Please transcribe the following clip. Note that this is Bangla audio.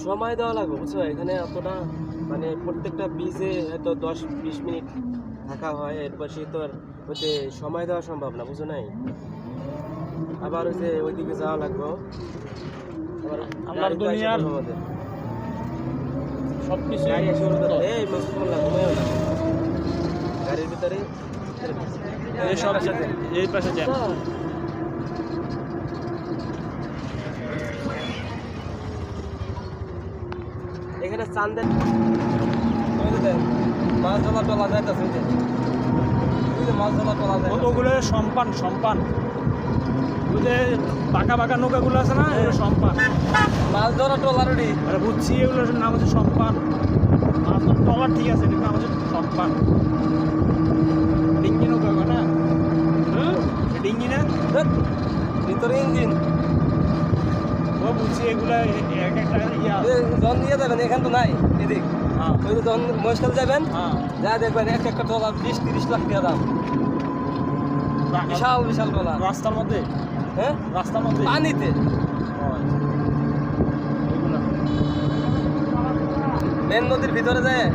সময় দেওয়া লাগবে বুঝছো, এখানে এতটা মানে প্রত্যেকটা বীজে হয়তো 10-20 মিনিট থাকা হয়, এরপর সে তো আর ওইতে সময় দেওয়া সম্ভব না, বুঝো নাই। আবার ওই যে ওইদিকে যাওয়া লাগবে, আবার আমরা দুনিয়ার সব কিছু এই মস্তুল্লাহ ঘুমায়ও না গাড়ির ভিতরে এই সব সাথে এই পাশে যান। এখানে চান্দের মাছ ধরা টলা যাইতেছে, মাছ ধরা টলা যায় ওগুলো সম্পান সম্পান, ওই যে বাঁকা বাঁকা নৌকাগুলো আছে না, এগুলো সম্পান। মাছ ধরা টলার আরে বুঝছি, এগুলোর নাম হচ্ছে সম্পান। মাছ ধরা টলার ঠিক আছে, কিন্তু নাম হচ্ছে সম্পান। ডিঙ্গি নৌকা না, ডিঙ্গি না, ভিতরে ইঞ্জিন বুঝছি। এগুলা এক একটা জন নিয়ে যাবেন, এখান তো নাই এদিক, ওই জন মহেশখাল যাবেন, যা দেখবেন এক একটা ট্রলার 20-30 লাখ টাকা দাম, বিশাল বিশাল ট্রলার রাস্তার মধ্যে। হ্যাঁ, রাস্তার মধ্যে পানিতে মেন নদীর ভিতরে যায়